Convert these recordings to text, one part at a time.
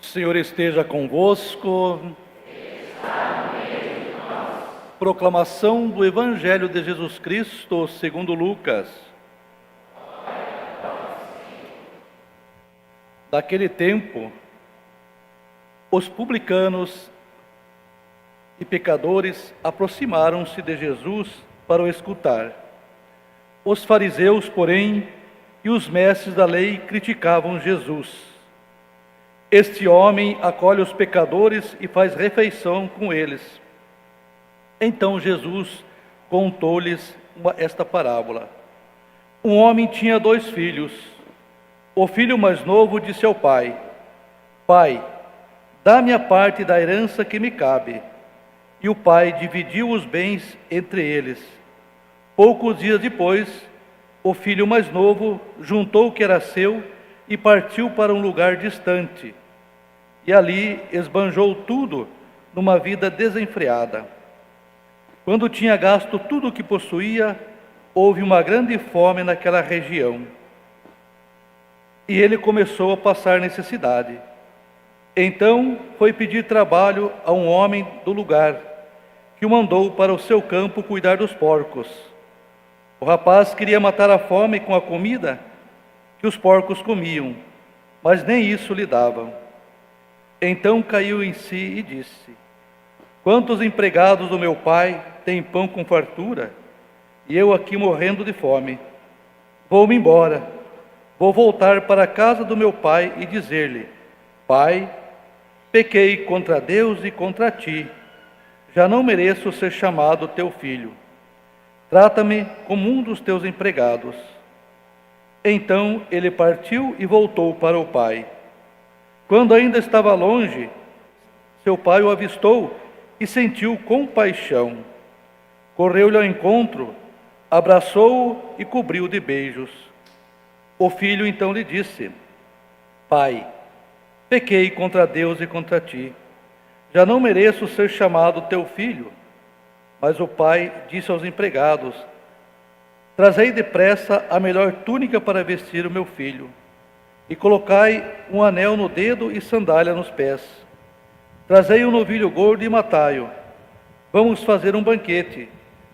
Senhor esteja convosco. Proclamação do Evangelho de Jesus Cristo segundo Lucas. Naquele tempo, os publicanos e pecadores aproximaram-se de Jesus para o escutar. Os fariseus, porém, e os mestres da lei criticavam Jesus. Este homem acolhe os pecadores e faz refeição com eles. Então Jesus contou-lhes esta parábola. Um homem tinha 2 filhos. O filho mais novo disse ao pai: Pai, dá-me a parte da herança que me cabe. E o pai dividiu os bens entre eles. Poucos dias depois, o filho mais novo juntou o que era seu e partiu para um lugar distante. E ali esbanjou tudo numa vida desenfreada. Quando tinha gasto tudo o que possuía, houve uma grande fome naquela região. E ele começou a passar necessidade. Então foi pedir trabalho a um homem do lugar, que o mandou para o seu campo cuidar dos porcos. O rapaz queria matar a fome com a comida que os porcos comiam, mas nem isso lhe davam. Então caiu em si e disse: Quantos empregados do meu pai têm pão com fartura, e eu aqui morrendo de fome? Vou-me embora, vou voltar para a casa do meu pai e dizer-lhe: Pai, pequei contra Deus e contra ti, já não mereço ser chamado teu filho. Trata-me como um dos teus empregados. Então ele partiu e voltou para o pai. Quando ainda estava longe, seu pai o avistou e sentiu compaixão. Correu-lhe ao encontro, abraçou-o e cobriu de beijos. O filho então lhe disse: Pai, pequei contra Deus e contra ti, já não mereço ser chamado teu filho. Mas o pai disse aos empregados: Trazei depressa a melhor túnica para vestir o meu filho, e colocai um anel no dedo e sandália nos pés. Trazei um novilho gordo e matai-o. Vamos fazer um banquete,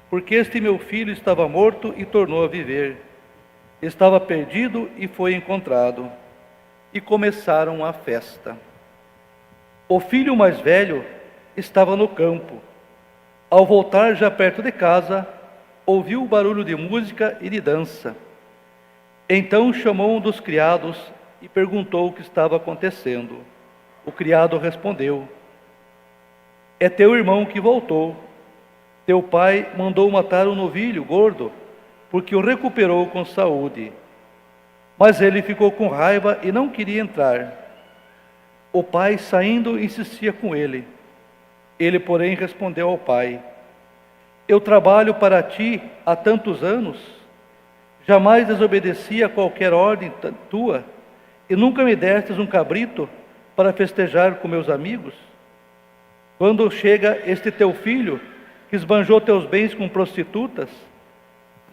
porque este meu filho estava morto e tornou a viver. Estava perdido e foi encontrado. E começaram a festa. O filho mais velho estava no campo. Ao voltar já perto de casa, ouviu o barulho de música e de dança. Então chamou um dos criados e perguntou o que estava acontecendo. O criado respondeu: É teu irmão que voltou. Teu pai mandou matar um novilho gordo, porque o recuperou com saúde. Mas ele ficou com raiva e não queria entrar. O pai, saindo, insistia com ele. Ele, porém, respondeu ao pai: Eu trabalho para ti há tantos anos, jamais desobedeci a qualquer ordem tua, e nunca me destes um cabrito para festejar com meus amigos? Quando chega este teu filho, que esbanjou teus bens com prostitutas,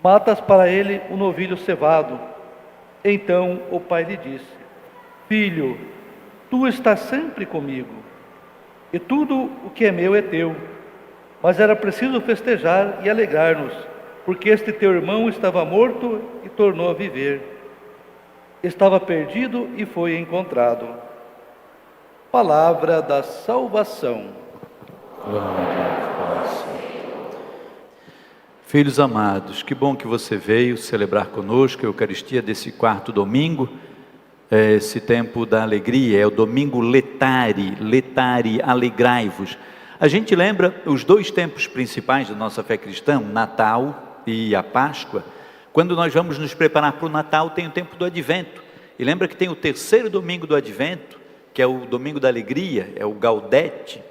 matas para ele um novilho cevado. Então o pai lhe disse: Filho, tu estás sempre comigo, e tudo o que é meu é teu. Mas era preciso festejar e alegrar-nos, porque este teu irmão estava morto e tornou a viver. Estava perdido e foi encontrado. Palavra da salvação. Glória a Senhor. Filhos amados, que bom que você veio celebrar conosco a Eucaristia desse 4º domingo, esse tempo da alegria, é o domingo letare, alegrai-vos. A gente lembra os 2 tempos principais da nossa fé cristã, Natal e a Páscoa. Quando nós vamos nos preparar para o Natal, tem o tempo do Advento. E lembra que tem o 3º domingo do Advento, que é o domingo da alegria, é o Gaudete,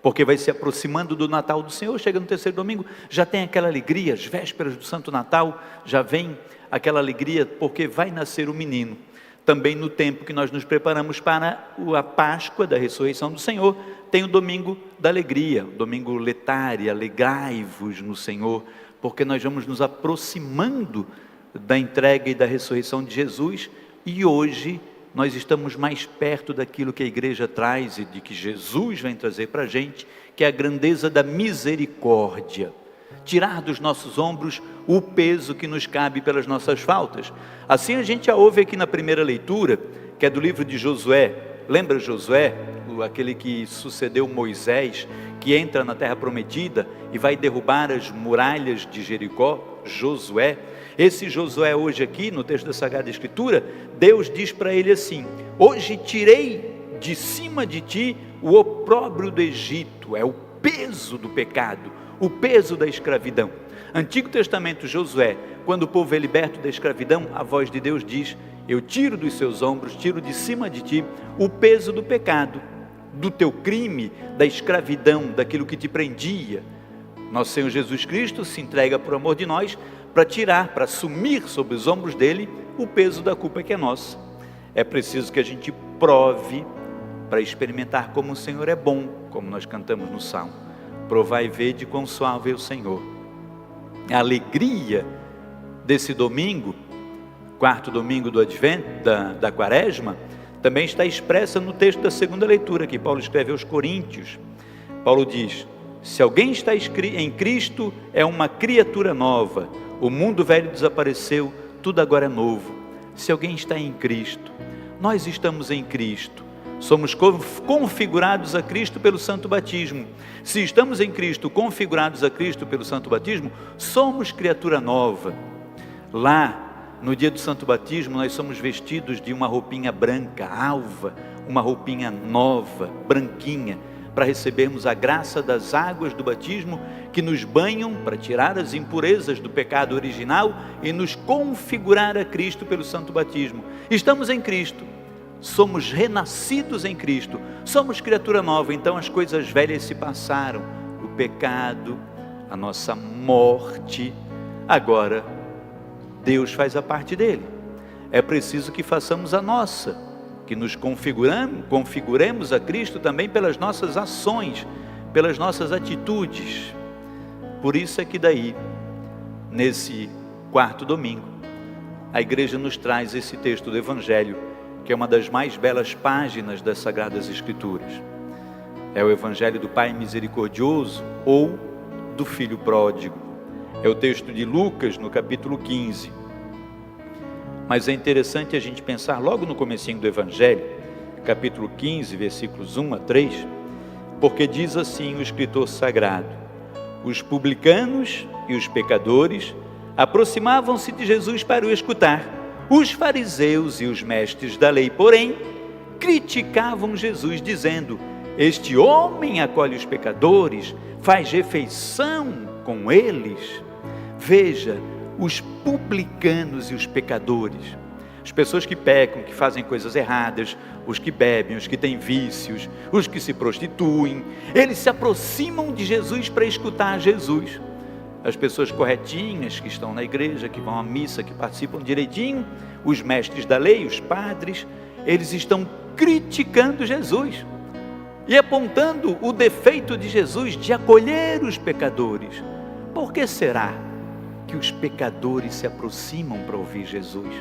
porque vai se aproximando do Natal do Senhor. Chega no 3º domingo, já tem aquela alegria, as vésperas do Santo Natal, já vem aquela alegria, porque vai nascer o menino. Também no tempo que nós nos preparamos para a Páscoa da ressurreição do Senhor, tem o domingo da alegria, o domingo letare, alegrai-vos no Senhor, porque nós vamos nos aproximando da entrega e da ressurreição de Jesus, e hoje nós estamos mais perto daquilo que a igreja traz e de que Jesus vem trazer para a gente, que é a grandeza da misericórdia. Tirar dos nossos ombros o peso que nos cabe pelas nossas faltas. Assim a gente a ouve aqui na primeira leitura, que é do livro de Josué. Lembra Josué, aquele que sucedeu Moisés, que entra na terra prometida e vai derrubar as muralhas de Jericó? Josué. Esse Josué hoje aqui, no texto da Sagrada Escritura, Deus diz para ele assim: hoje tirei de cima de ti o opróbrio do Egito, é o peso do pecado, o peso da escravidão. Antigo Testamento, Josué, quando o povo é liberto da escravidão, a voz de Deus diz: eu tiro dos seus ombros, tiro de cima de ti o peso do pecado, do teu crime, da escravidão, daquilo que te prendia. Nosso Senhor Jesus Cristo se entrega por amor de nós, para tirar, para assumir sobre os ombros dele o peso da culpa que é nossa. É preciso que a gente prove para experimentar como o Senhor é bom, como nós cantamos no Salmo. Provai e vede quão suave é o Senhor. A alegria desse domingo, quarto domingo do Advento, da Quaresma, também está expressa no texto da segunda leitura, que Paulo escreve aos Coríntios. Paulo diz: se alguém está em Cristo, é uma criatura nova. O mundo velho desapareceu, tudo agora é novo. Se alguém está em Cristo, nós estamos em Cristo, somos configurados a Cristo pelo santo batismo. Se estamos em Cristo, configurados a Cristo pelo santo batismo, somos criatura nova. Lá, no dia do santo batismo, nós somos vestidos de uma roupinha branca, alva, uma roupinha nova, branquinha, para recebermos a graça das águas do batismo, que nos banham para tirar as impurezas do pecado original e nos configurar a Cristo pelo santo batismo. Estamos em Cristo, somos renascidos em Cristo, somos criatura nova. Então as coisas velhas se passaram, o pecado, a nossa morte, agora Deus faz a parte dele. É preciso que façamos a nossa, que nos configuremos a Cristo também pelas nossas ações, pelas nossas atitudes. Por isso é que daí, nesse quarto domingo, a igreja nos traz esse texto do Evangelho, que é uma das mais belas páginas das Sagradas Escrituras. É o Evangelho do Pai Misericordioso ou do Filho Pródigo. É o texto de Lucas, no capítulo 15. Mas é interessante a gente pensar logo no comecinho do Evangelho, capítulo 15, versículos 1 a 3, porque diz assim o escritor sagrado: os publicanos e os pecadores aproximavam-se de Jesus para o escutar. Os fariseus e os mestres da lei, porém, criticavam Jesus, dizendo: este homem acolhe os pecadores, faz refeição com eles. Veja, os publicanos e os pecadores, as pessoas que pecam, que fazem coisas erradas, os que bebem, os que têm vícios, os que se prostituem, eles se aproximam de Jesus para escutar Jesus. As pessoas corretinhas que estão na igreja, que vão à missa, que participam direitinho, os mestres da lei, os padres, eles estão criticando Jesus e apontando o defeito de Jesus de acolher os pecadores. Por que será que os pecadores se aproximam para ouvir Jesus?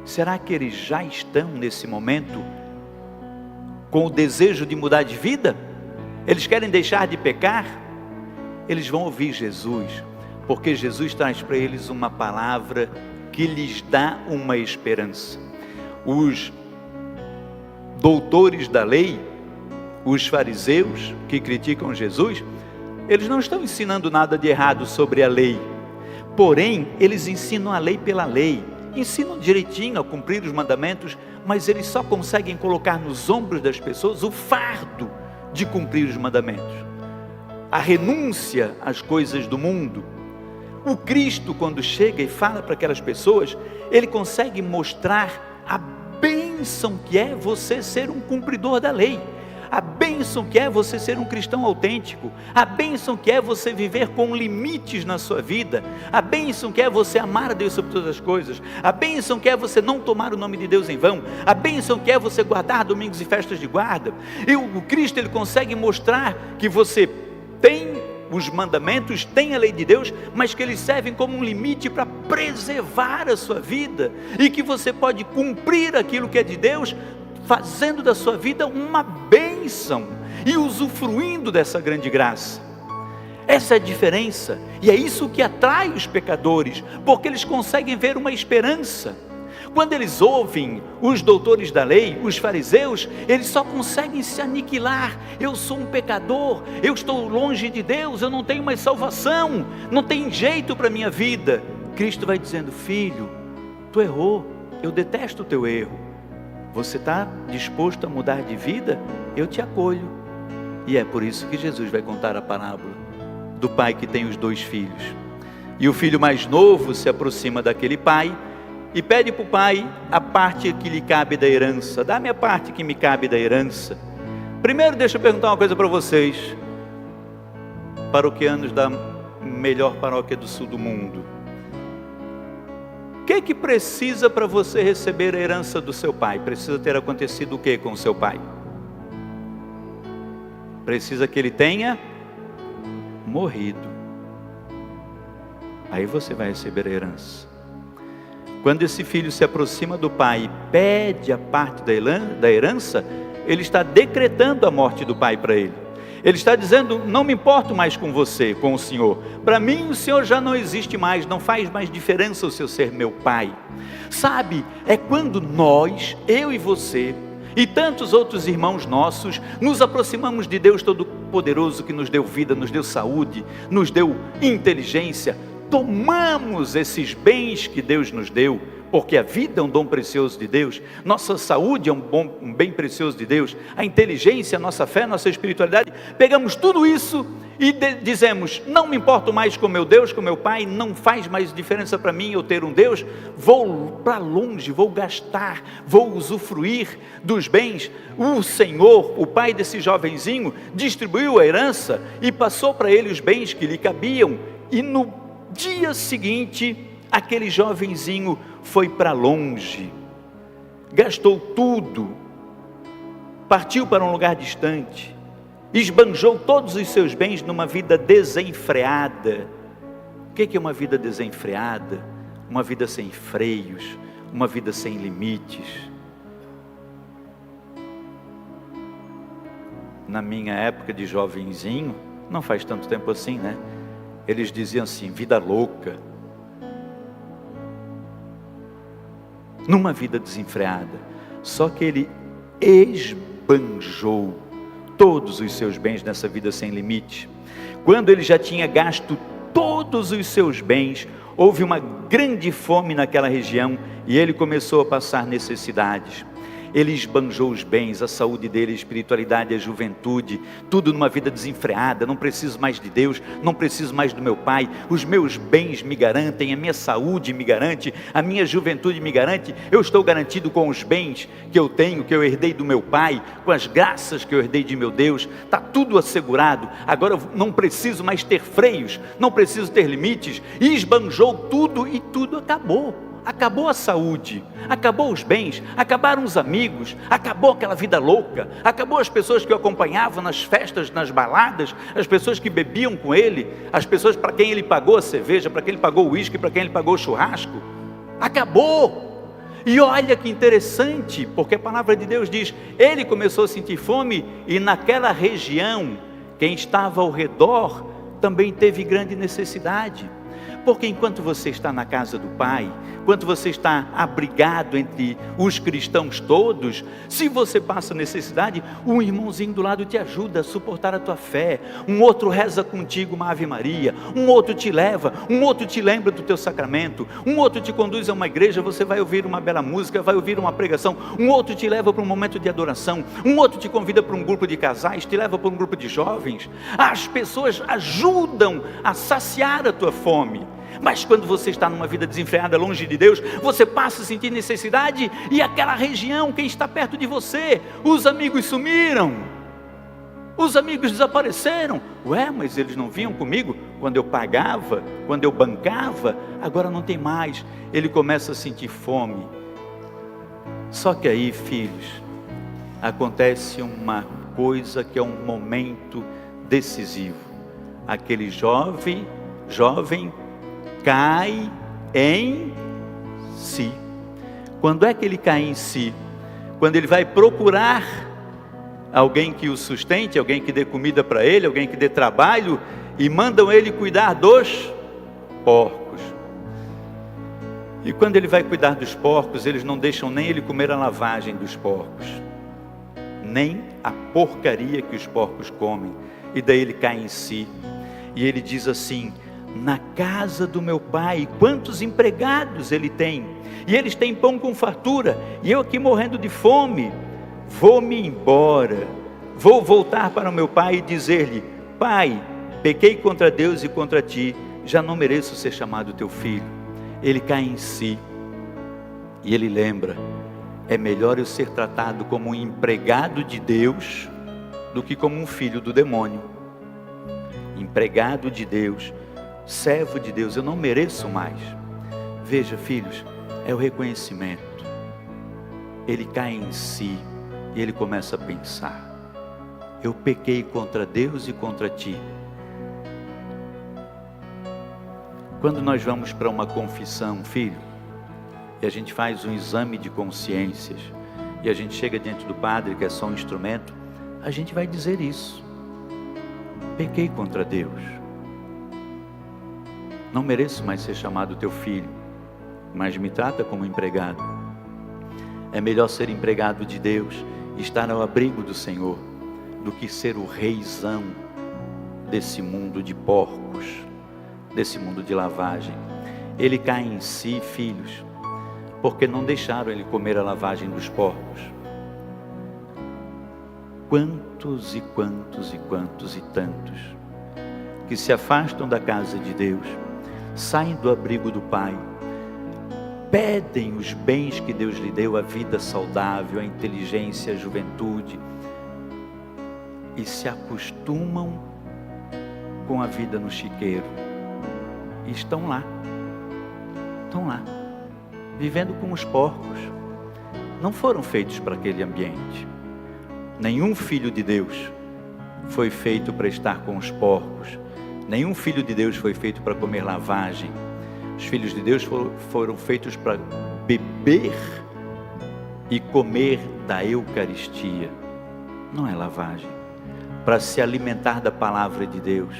Será que eles já estão nesse momento com o desejo de mudar de vida? Eles querem deixar de pecar? Eles vão ouvir Jesus, porque Jesus traz para eles uma palavra que lhes dá uma esperança. Os doutores da lei, os fariseus que criticam Jesus, eles não estão ensinando nada de errado sobre a lei, porém eles ensinam a lei pela lei, ensinam direitinho a cumprir os mandamentos, mas eles só conseguem colocar nos ombros das pessoas o fardo de cumprir os mandamentos, a renúncia às coisas do mundo. O Cristo, quando chega e fala para aquelas pessoas, ele consegue mostrar a bênção que é você ser um cumpridor da lei, a bênção que é você ser um cristão autêntico, a bênção que é você viver com limites na sua vida, a bênção que é você amar a Deus sobre todas as coisas, a bênção que é você não tomar o nome de Deus em vão, a bênção que é você guardar domingos e festas de guarda. E o Cristo, ele consegue mostrar que você tem os mandamentos, têm a lei de Deus, mas que eles servem como um limite para preservar a sua vida, e que você pode cumprir aquilo que é de Deus, fazendo da sua vida uma bênção, e usufruindo dessa grande graça. Essa é a diferença, e é isso que atrai os pecadores, porque eles conseguem ver uma esperança. Quando eles ouvem os doutores da lei, os fariseus, eles só conseguem se aniquilar. Eu sou um pecador, eu estou longe de Deus, eu não tenho mais salvação, não tem jeito para a minha vida. Cristo vai dizendo: filho, tu errou, eu detesto o teu erro. Você está disposto a mudar de vida? Eu te acolho. E é por isso que Jesus vai contar a parábola do pai que tem os 2 filhos. E o filho mais novo se aproxima daquele pai e pede para o pai a parte que lhe cabe da herança. Dá-me a parte que me cabe da herança. Primeiro, deixa eu perguntar uma coisa para vocês, paroquianos da melhor paróquia do sul do mundo. O que precisa para você receber a herança do seu pai? Precisa ter acontecido o que com o seu pai? Precisa que ele tenha morrido. Aí você vai receber a herança. Quando esse filho se aproxima do pai e pede a parte da herança, ele está decretando a morte do pai para ele. Ele está dizendo: não me importo mais com você, com o Senhor. Para mim o Senhor já não existe mais, não faz mais diferença o seu ser meu pai. Sabe, é quando nós, eu e você, e tantos outros irmãos nossos, nos aproximamos de Deus Todo-Poderoso, que nos deu vida, nos deu saúde, nos deu inteligência, tomamos esses bens que Deus nos deu, porque a vida é um dom precioso de Deus, nossa saúde é um bem precioso de Deus, a inteligência, a nossa fé, a nossa espiritualidade, pegamos tudo isso e dizemos: não me importo mais com meu Deus, com meu Pai, não faz mais diferença para mim eu ter um Deus, vou para longe, vou gastar, vou usufruir dos bens. O Senhor, o pai desse jovenzinho, distribuiu a herança e passou para ele os bens que lhe cabiam, e no dia seguinte, aquele jovenzinho foi para longe, gastou tudo, partiu para um lugar distante, esbanjou todos os seus bens numa vida desenfreada. O que é uma vida desenfreada? Uma vida sem freios, uma vida sem limites. Na minha época de jovenzinho, não faz tanto tempo assim, né? Eles diziam assim: vida louca. Numa vida desenfreada. Só que ele esbanjou todos os seus bens nessa vida sem limite. Quando ele já tinha gasto todos os seus bens, houve uma grande fome naquela região e ele começou a passar necessidades. Ele esbanjou os bens, a saúde dele, a espiritualidade, a juventude, tudo numa vida desenfreada. Não preciso mais de Deus, não preciso mais do meu pai, os meus bens me garantem, a minha saúde me garante, a minha juventude me garante, eu estou garantido com os bens que eu tenho, que eu herdei do meu pai, com as graças que eu herdei de meu Deus, está tudo assegurado. Agora eu não preciso mais ter freios, não preciso ter limites. E esbanjou tudo e tudo acabou. Acabou a saúde, acabou os bens, acabaram os amigos, acabou aquela vida louca, acabou as pessoas que o acompanhavam nas festas, nas baladas, as pessoas que bebiam com ele, as pessoas para quem ele pagou a cerveja, para quem ele pagou o uísque, para quem ele pagou o churrasco. Acabou. E olha que interessante, porque a palavra de Deus diz: ele começou a sentir fome e naquela região, quem estava ao redor também teve grande necessidade. Porque enquanto você está na casa do Pai, enquanto você está abrigado entre os cristãos todos, se você passa necessidade, um irmãozinho do lado te ajuda a suportar a tua fé, um outro reza contigo uma Ave Maria, um outro te leva, um outro te lembra do teu sacramento, um outro te conduz a uma igreja, você vai ouvir uma bela música, vai ouvir uma pregação, um outro te leva para um momento de adoração, um outro te convida para um grupo de casais, te leva para um grupo de jovens. As pessoas ajudam a saciar a tua fome. Mas quando você está numa vida desenfreada, longe de Deus, você passa a sentir necessidade, e aquela região, quem está perto de você, os amigos sumiram, os amigos desapareceram. Ué, mas eles não vinham comigo quando eu pagava, quando eu bancava, agora não tem mais. Ele começa a sentir fome. Só que aí, filhos, acontece uma coisa que é um momento decisivo. aquele jovem cai em si. Quando é que ele cai em si? Quando ele vai procurar alguém que o sustente, alguém que dê comida para ele, alguém que dê trabalho, e mandam ele cuidar dos porcos. E quando ele vai cuidar dos porcos, eles não deixam nem ele comer a lavagem dos porcos, nem a porcaria que os porcos comem. E daí ele cai em si, e ele diz assim: na casa do meu pai, quantos empregados ele tem, e eles têm pão com fartura, e eu aqui morrendo de fome. Vou-me embora, vou voltar para o meu pai e dizer-lhe: pai, pequei contra Deus e contra ti, já não mereço ser chamado teu filho. Ele cai em si, e ele lembra: é melhor eu ser tratado como um empregado de Deus, do que como um filho do demônio. Empregado de Deus, servo de Deus, eu não mereço mais. Veja, filhos, é o reconhecimento. Ele cai em si, e ele começa a pensar: eu pequei contra Deus e contra ti. Quando nós vamos para uma confissão, filho, e a gente faz um exame de consciências, e a gente chega diante do padre, que é só um instrumento, a gente vai dizer isso: pequei contra Deus, não mereço mais ser chamado teu filho, mas me trata como empregado. É melhor ser empregado de Deus, estar ao abrigo do Senhor, do que ser o reizão desse mundo de porcos, desse mundo de lavagem. Ele cai em si, filhos, porque não deixaram ele comer a lavagem dos porcos. Quantos e quantos e quantos e tantos que se afastam da casa de Deus, saem do abrigo do Pai, pedem os bens que Deus lhe deu, a vida saudável, a inteligência, a juventude, e se acostumam com a vida no chiqueiro, e estão lá, vivendo com os porcos. Não foram feitos para aquele ambiente. Nenhum filho de Deus foi feito para estar com os porcos. Nenhum filho de Deus foi feito para comer lavagem. Os filhos de Deus foram feitos para beber e comer da Eucaristia. Não é lavagem. Para se alimentar da palavra de Deus.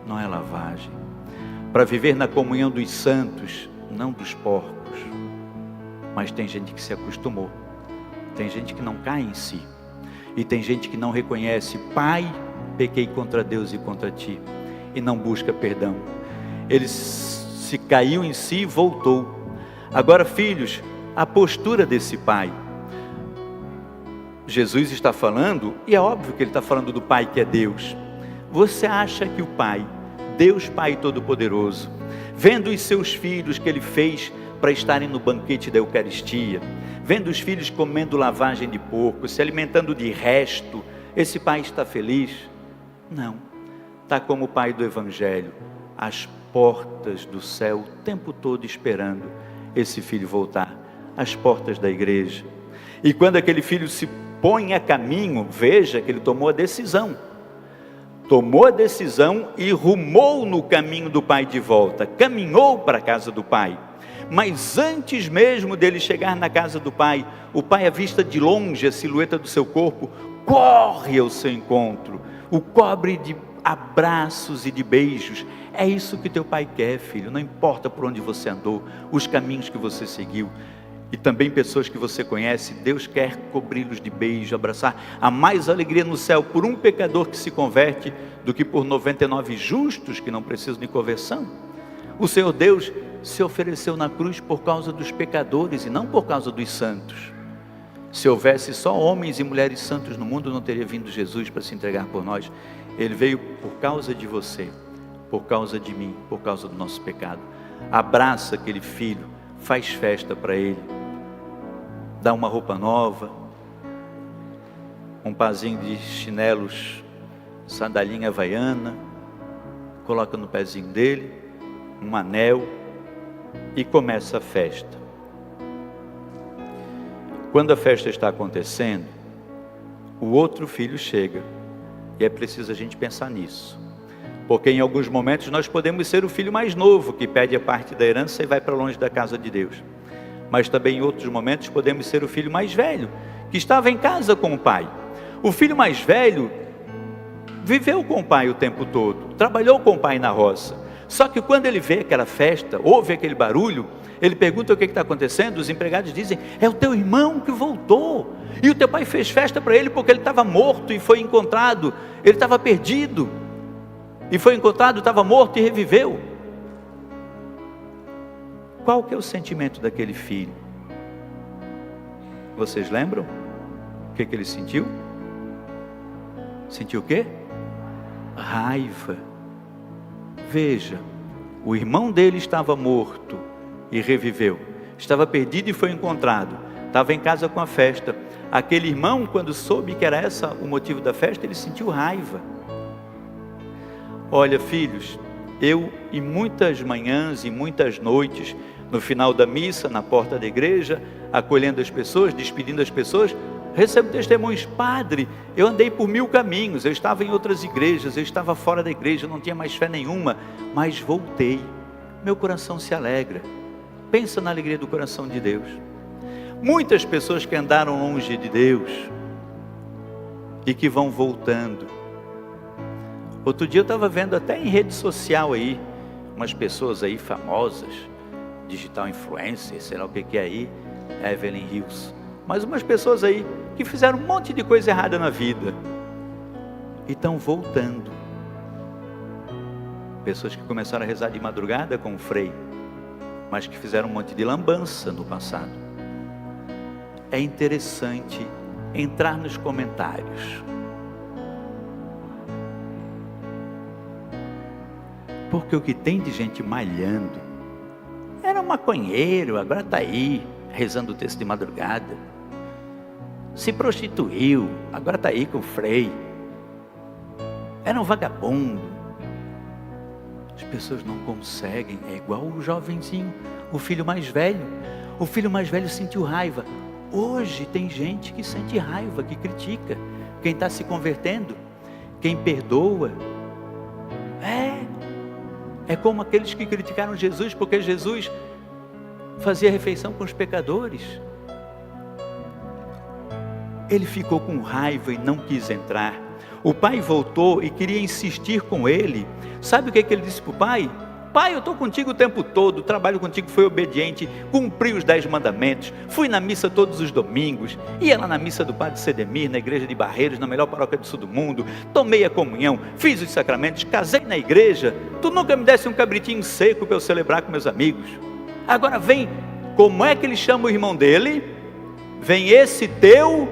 Não é lavagem. Para viver na comunhão dos santos, não dos porcos. Mas tem gente que se acostumou. Tem gente que não cai em si. E tem gente que não reconhece: pai, pequei contra Deus e contra ti, e não busca perdão. Ele se caiu em si e voltou. Agora, filhos, a postura desse pai. Jesus está falando, e é óbvio que ele está falando do Pai que é Deus. Você acha que o Pai, Deus Pai Todo-Poderoso, vendo os seus filhos que ele fez para estarem no banquete da Eucaristia, vendo os filhos comendo lavagem de porco, se alimentando de resto, esse pai está feliz? Não, está como o pai do Evangelho, às portas do céu, o tempo todo esperando esse filho voltar, às portas da igreja. E quando aquele filho se põe a caminho, veja que ele tomou a decisão e rumou no caminho do pai de volta, caminhou para a casa do pai. Mas antes mesmo dele chegar na casa do pai, o pai, à vista de longe a silhueta do seu corpo, corre ao seu encontro, o cobre de abraços e de beijos. É isso que teu pai quer, filho. Não importa por onde você andou, os caminhos que você seguiu, e também pessoas que você conhece, Deus quer cobri-los de beijo, abraçar. Há mais alegria no céu por um pecador que se converte do que por 99 justos que não precisam de conversão. O Senhor Deus se ofereceu na cruz por causa dos pecadores e não por causa dos santos. Se houvesse só homens e mulheres santos no mundo, não teria vindo Jesus para se entregar por nós. Ele veio por causa de você, por causa de mim, por causa do nosso pecado. Abraça aquele filho, faz festa para ele, dá uma roupa nova, um pazinho de chinelos, sandalinha havaiana, coloca no pezinho dele, um anel, e começa a festa. Quando a festa está acontecendo, o outro filho chega, e é preciso a gente pensar nisso. Porque em alguns momentos nós podemos ser o filho mais novo, que pede a parte da herança e vai para longe da casa de Deus. Mas também em outros momentos podemos ser o filho mais velho, que estava em casa com o pai. O filho mais velho viveu com o pai o tempo todo, trabalhou com o pai na roça. Só que quando ele vê aquela festa, ouve aquele barulho, ele pergunta o que está acontecendo. Os empregados dizem: é o teu irmão que voltou, e o teu pai fez festa para ele porque ele estava morto e foi encontrado. Ele estava perdido e foi encontrado, estava morto e reviveu. Qual que é o sentimento daquele filho? Vocês lembram? O que ele sentiu? Sentiu o quê? Raiva. Veja, o irmão dele estava morto e reviveu, estava perdido e foi encontrado, estava em casa com a festa. Aquele irmão, quando soube que era esse o motivo da festa, ele sentiu raiva. Olha, filhos, eu em muitas manhãs e muitas noites, no final da missa, na porta da igreja, acolhendo as pessoas, despedindo as pessoas, recebo testemunhos: padre, eu andei por 1000 caminhos, eu estava em outras igrejas, eu estava fora da igreja, não tinha mais fé nenhuma, mas voltei, meu coração se alegra. Pensa na alegria do coração de Deus. Muitas pessoas que andaram longe de Deus e que vão voltando. Outro dia eu estava vendo até em rede social aí, umas pessoas aí famosas, digital influencer, sei lá o que é aí, Evelyn Hills, mas umas pessoas aí que fizeram um monte de coisa errada na vida e estão voltando. Pessoas que começaram a rezar de madrugada com o Frei, mas que fizeram um monte de lambança no passado. É interessante entrar nos comentários, porque o que tem de gente malhando, era um maconheiro, agora está aí rezando o texto de madrugada, se prostituiu, agora está aí com o Frei, era um vagabundo. As pessoas não conseguem, é igual o jovenzinho, o filho mais velho. O filho mais velho sentiu raiva. Hoje tem gente que sente raiva, que critica quem está se convertendo, quem perdoa. É como aqueles que criticaram Jesus, porque Jesus fazia refeição com os pecadores. Ele ficou com raiva e não quis entrar. O pai voltou e queria insistir com ele. Sabe o que ele disse para o pai? Pai, eu estou contigo o tempo todo, trabalho contigo, fui obediente, cumpri os 10 mandamentos, fui na missa todos os domingos, ia lá na missa do Padre Cedemir, na igreja de Barreiros, na melhor paróquia do sul do mundo, tomei a comunhão, fiz os sacramentos, casei na igreja, tu nunca me desse um cabritinho seco para eu celebrar com meus amigos. Agora vem, como é que ele chama o irmão dele? Vem esse teu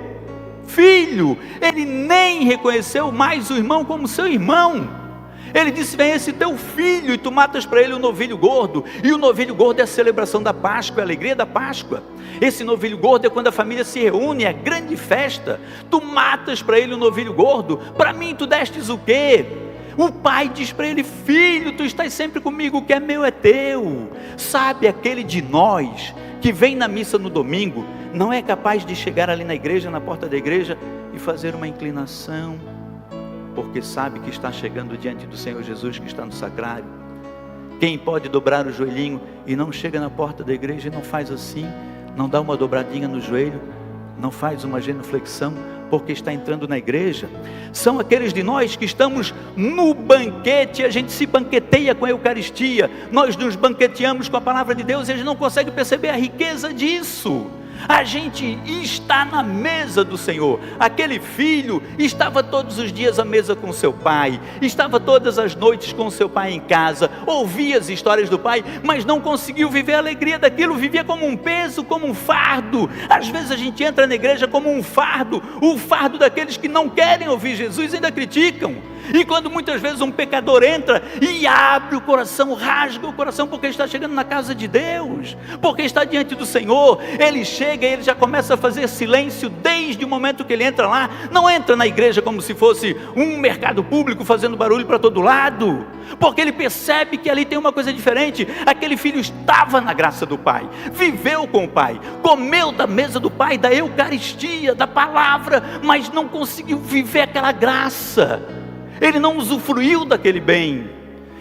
filho. Ele nem reconheceu mais o irmão como seu irmão. Ele disse: vem esse teu filho, e tu matas para ele um novilho gordo. E o novilho gordo é a celebração da Páscoa, é a alegria da Páscoa. Esse novilho gordo é quando a família se reúne, é a grande festa. Tu matas para ele um novilho gordo, para mim tu destes o quê? O pai diz para ele: filho, tu estás sempre comigo, o que é meu é teu. Sabe, aquele de nós que vem na missa no domingo, não é capaz de chegar ali na igreja, na porta da igreja, e fazer uma inclinação, porque sabe que está chegando diante do Senhor Jesus, que está no sacrário. Quem pode dobrar o joelhinho e não chega na porta da igreja e não faz assim, não dá uma dobradinha no joelho, não faz uma genuflexão, porque está entrando na igreja? São aqueles de nós que estamos no banquete, a gente se banqueteia com a Eucaristia, nós nos banqueteamos com a palavra de Deus e a gente não consegue perceber a riqueza disso. A gente está na mesa do Senhor. Aquele filho estava todos os dias à mesa com seu pai, estava todas as noites com seu pai em casa, ouvia as histórias do pai, mas não conseguiu viver a alegria daquilo, vivia como um peso, como um fardo. Às vezes a gente entra na igreja como um fardo, o fardo daqueles que não querem ouvir Jesus e ainda criticam. E quando muitas vezes um pecador entra e abre o coração, rasga o coração, porque está chegando na casa de Deus, porque está diante do Senhor, ele chega e ele já começa a fazer silêncio desde o momento que ele entra lá. Não entra na igreja como se fosse um mercado público fazendo barulho para todo lado, porque ele percebe que ali tem uma coisa diferente. Aquele filho estava na graça do pai, viveu com o pai, comeu da mesa do pai, da Eucaristia, da palavra, mas não conseguiu viver aquela graça. ele não usufruiu daquele bem.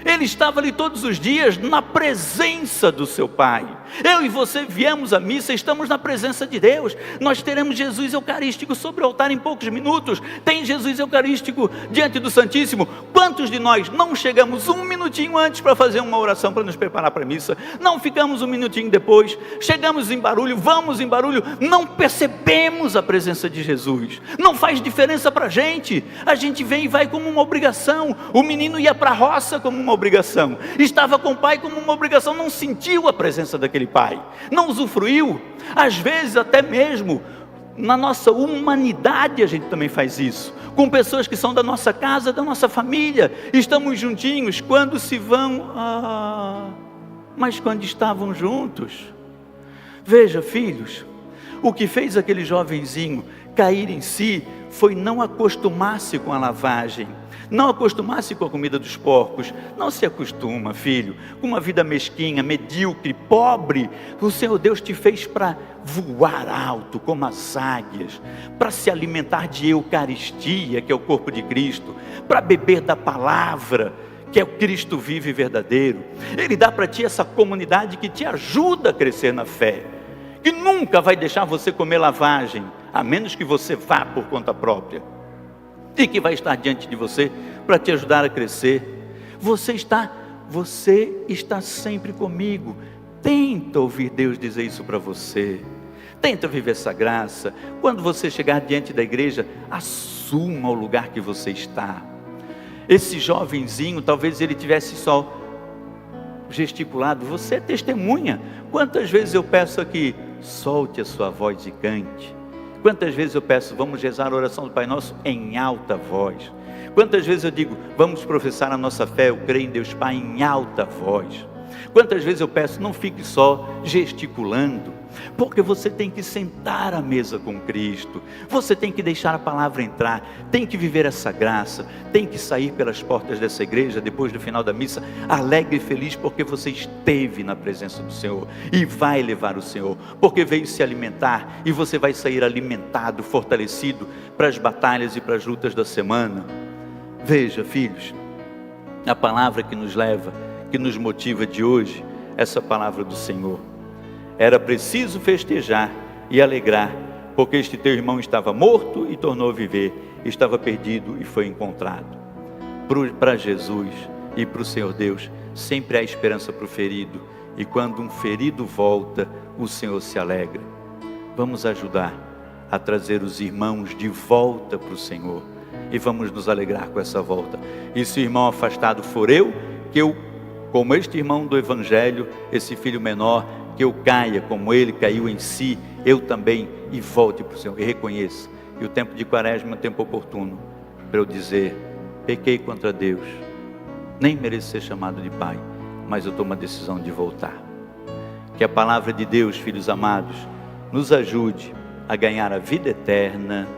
Ele estava ali todos os dias na presença do seu Pai. Eu e você viemos à missa, estamos na presença de Deus. Nós teremos Jesus Eucarístico sobre o altar em poucos minutos. Tem Jesus Eucarístico diante do Santíssimo. Quantos de nós não chegamos um minutinho antes para fazer uma oração, para nos preparar para a missa? Não ficamos um minutinho depois, chegamos em barulho, vamos em barulho, não percebemos a presença de Jesus. Não faz diferença para a gente vem e vai como uma obrigação. O menino ia para a roça como uma obrigação, estava com o pai como uma obrigação, não sentiu a presença daquele pai, não usufruiu. Às vezes até mesmo na nossa humanidade a gente também faz isso, com pessoas que são da nossa casa, da nossa família, estamos juntinhos, quando se vão, mas quando estavam juntos. Veja, filhos, o que fez aquele jovenzinho cair em si foi não acostumar-se com a lavagem, não acostumar-se com a comida dos porcos. Não se acostuma, filho, com uma vida mesquinha, medíocre, pobre. O Senhor Deus te fez para voar alto como as águias, para se alimentar de Eucaristia, que é o corpo de Cristo, para beber da palavra, que é o Cristo vivo e verdadeiro. Ele dá para ti essa comunidade que te ajuda a crescer na fé, que nunca vai deixar você comer lavagem, a menos que você vá por conta própria, e que vai estar diante de você para te ajudar a crescer. Você está sempre comigo. Tenta ouvir Deus dizer isso para você, tenta viver essa graça. Quando você chegar diante da igreja, assuma o lugar que você está. Esse jovenzinho, talvez ele tivesse só gesticulado, você é testemunha. Quantas vezes eu peço aqui, solte a sua voz e cante. Quantas vezes eu peço, vamos rezar a oração do Pai Nosso em alta voz. Quantas vezes eu digo, vamos professar a nossa fé, eu creio em Deus Pai, em alta voz. Quantas vezes eu peço, não fique só gesticulando, porque você tem que sentar à mesa com Cristo, você tem que deixar a palavra entrar, tem que viver essa graça, tem que sair pelas portas dessa igreja, depois do final da missa, alegre e feliz, porque você esteve na presença do Senhor, e vai levar o Senhor, porque veio se alimentar, e você vai sair alimentado, fortalecido, para as batalhas e para as lutas da semana. Veja, filhos, a palavra que nos leva, que nos motiva de hoje, essa palavra do Senhor. Era preciso festejar e alegrar, porque este teu irmão estava morto e tornou a viver, estava perdido e foi encontrado. Para Jesus e para o Senhor Deus, sempre há esperança para o ferido, e quando um ferido volta, o Senhor se alegra. Vamos ajudar a trazer os irmãos de volta para o Senhor, e vamos nos alegrar com essa volta. E se o irmão afastado for eu, que eu, como este irmão do Evangelho, esse filho menor, que eu caia como ele caiu em si, eu também, e volte para o Senhor, e reconheça que o tempo de Quaresma é um tempo oportuno, para eu dizer, pequei contra Deus, nem mereço ser chamado de pai, mas eu tomo a decisão de voltar. Que a palavra de Deus, filhos amados, nos ajude a ganhar a vida eterna.